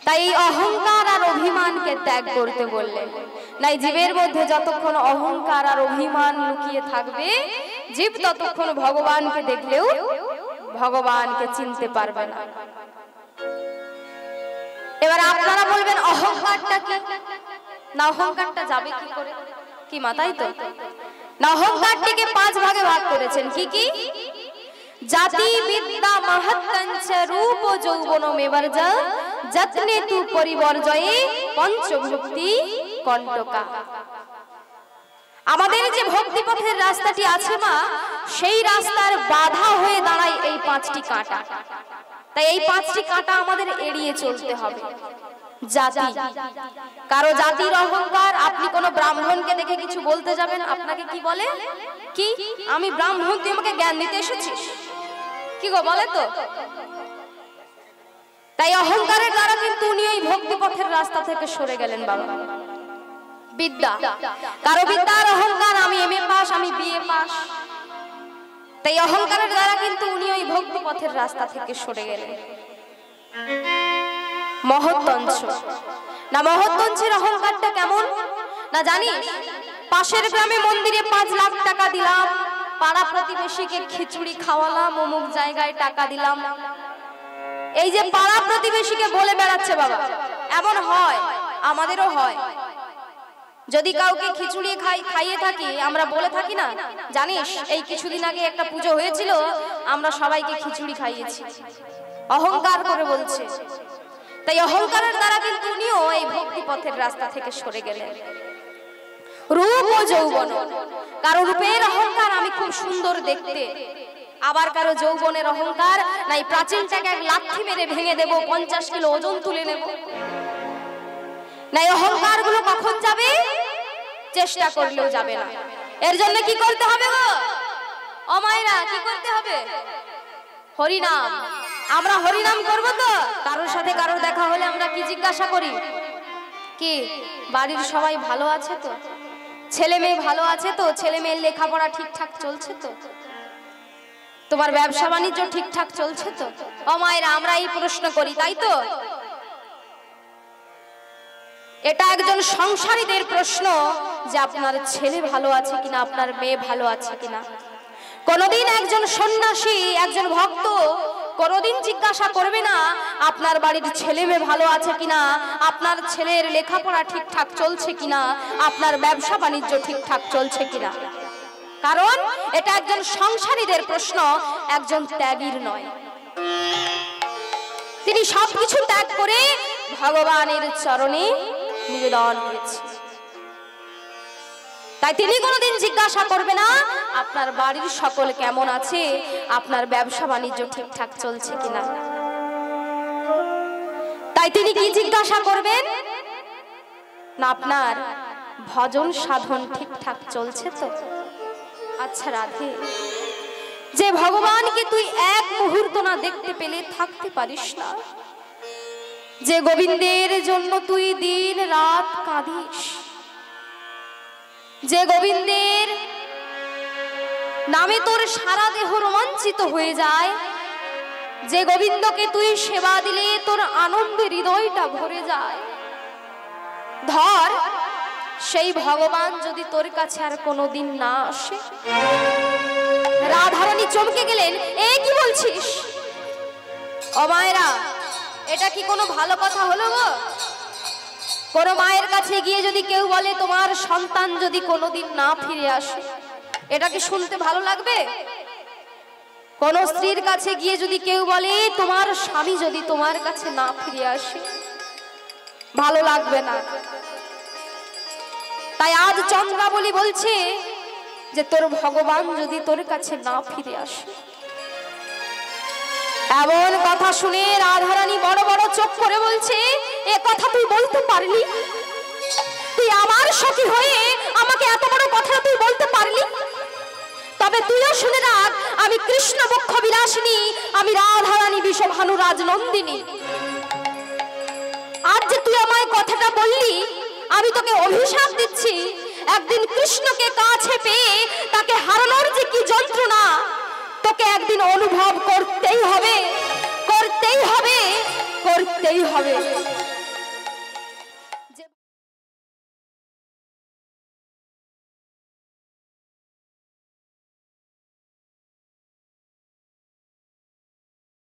তাই অহংকার আর অভিমানকে ত্যাগ করতে বললেন। নাই জীবের মধ্যে যতক্ষণ অহংকার আর অভিমান লুকিয়ে থাকবে, জীব ততক্ষণ ভগবানকে দেখলেও ভগবানকে চিনতে পারবে না। এবার আপনারা বলবেন অহংকারটা কি? না অহংকারটা যাবে কি করে? কি মাথায় তো না, অহংকারটিকে 5 ভাগে ভাগ করেছেন। কি কি? জাতি বিদ্যা মহত্তঞ্চ রূপ যৌবনমেবর্জ যত্নে তু পরিবর্জয়ে পঞ্চভক্তি কণ্টকা। আমাদের যে ভক্তি পথের রাস্তাটি আছে মা, সেই রাস্তার বাধা হয়ে দাঁড়ায় এই 5টি কাঁটা। তাই এই 5টি কাঁটা আমাদের এড়িয়ে চলতে হবে। জাতি, কারো জাতির অহংকার। আপনি কোন ব্রাহ্মণকে দেখে কিছু বলতে যাবেন, আপনাকে কি বলে? কি আমি ব্রাহ্মণ, তুই আমাকে জ্ঞান দিতে এসেছিস? কি গো বলে তো। তাই অহংকারের দ্বারা কিন্তু উনি এই ভক্তি পথের রাস্তা থেকে সরে গেলেন বাবা। বিদ্যা, কারো বিদ্যার অহংকার, আমি এমএ পাস, আমি বিএ পাস। তাই অহংকারের দ্বারা কিন্তু উনি ওই ভক্তি পথের রাস্তা থেকে সরে গেলেন। মহত্তঞ্চ, না মহত্তঞ্চের অহংকারটা কেমন না জানিস? পাশের গ্রামে মন্দিরে 5 লাখ টাকা দিলাম, পাড়া প্রতিবেশীকে খিচুড়ি খাওয়ালাম, অমুক জায়গায় টাকা দিলাম। এই যে পাড়া প্রতিবেশীকে বলে বেড়াচ্ছে বাবা, এমন হয়, আমাদেরও হয়। যদি কাউকে খিচুড়ি খাইয়ে থাকি, আমরা বলে থাকি না, জানিস এই কিছুদিন আগে একটা পুজো হয়েছিল, আমরা সবাইকে খিচুড়ি খাইয়েছি। অহংকার করে বলছে। তাই অহংকারের দ্বারা কিন্তু উনিও এই ভক্তি পথের রাস্তা থেকে সরে গেলেন। রূপ ও যৌবন, কারো রূপের অহংকার, আমি খুব সুন্দর দেখতে। আবার কারো যৌবনের অহংকার, নাই প্রাচীনটাকে এক লাথি মেরে ভেঙে দেব, 50 কিলো ওজন তুলে নেব। নাই অহংকার গুলো কখন যাবে? চেষ্টা করলেও যাবে না। এর জন্য কি করতে হবে গো ও মায়েরা? কি করতে হবে? হরিনাম। আমরা হরিনাম করব তো। কারোর সাথে কারোর দেখা হলে আমরা কি জিজ্ঞাসা করি? কি বাড়ির সবাই ভালো আছে তো? ছেলে মেয়ে ভালো আছে তো? ছেলে মেয়ের লেখাপড়া ঠিকঠাক চলছে তো? তোমার ব্যবসা বাণিজ্য ঠিকঠাক চলছে তো? ও মায়েরা, আমরা এই প্রশ্ন করি, তাই তো? এটা একজন সংসারীদের প্রশ্ন যে আপনার ছেলে ভালো আছে কিনা, আপনার মেয়ে ভালো আছে কিনা। কোনদিন একজন সন্ন্যাসী, একজন ভক্ত কোনদিন জিজ্ঞাসা করবে না আপনার বাড়ির ছেলে মেয়ে ভালো আছে কিনা, আপনার ছেলের লেখাপড়া ঠিকঠাক চলছে কিনা, আপনার ব্যবসা বাণিজ্য ঠিকঠাক চলছে কিনা। কারণ এটা একজন সংসারীদের প্রশ্ন, একজন ত্যাগীর নয়। তিনি সবকিছু ত্যাগ করে ভগবানের চরণে নিবেদন করেছে। তাই তিনি কোনোদিন জিজ্ঞাসা করবে না আপনার বাড়ির সকল কেমন আছে, আপনার ব্যবসা বাণিজ্য ঠিকঠাক চলছে কিনা। তাই তিনি কি জিজ্ঞাসা করবেন না আপনার ভজন সাধন ঠিকঠাক চলছে তো। আচ্ছা রাধে, যে ভগবানকে তুই এক মুহূর্ত না দেখতে পেলে থাকতে পারিস না, যে গোবিন্দের জন্য তুই দিন রাত কাঁদিস, যে গোবিন্দের নামে তোর সারা দেহ রোমাঞ্চিত হয়ে যায়, যে গোবিন্দকে তুই সেবা দিলে তোর আনন্দে হৃদয়টা ভরে যায়, ধর সেই ভগবান যদি তোর কাছে আর কোনোদিন না আসে। রাধারানী চমকে গেলেন, এ কি বলছিস? ও মায়েরা, এটা কি কোনো ভালো কথা হলো গো? কোন মায়ের কাছে গিয়ে যদি কেউ বলে তোমার সন্তান যদি কোনোদিন না ফিরে আসে, এটা কি শুনতে ভালো লাগবে? কোন স্ত্রীর কাছে গিয়ে যদি কেউ বলে তোমার স্বামী যদি তোমার কাছে না ফিরে আসে, ভালো লাগবে না। তাই আজ চন্দ্রাবলী বলছে যে তোর ভগবান যদি তোর কাছে না ফিরে আসে। এমন কথা শুনে রাধারানী বড় বড় চোখ করে বলছে, এ কথা তুই বলতে পারলি? তুই আমার সখী হয়ে আমাকে এত বড় কথা তুই বলতে পারলি? তবে তুইও শুনে রাখ, আমি কৃষ্ণ বক্ষ বিলাসিনী, আমি রাধারানী বিষভানু রাজনন্দিনী। আজ যে তুই আমায় কথাটা বললি, আমি তোকে অভিশাপ দিচ্ছি, একদিন কৃষ্ণকে কাছে পেয়ে তাকে হারানোর যে কি যন্ত্রণা তোকে একদিন অনুভব করতেই হবে, করতেই হবে, করতেই হবে।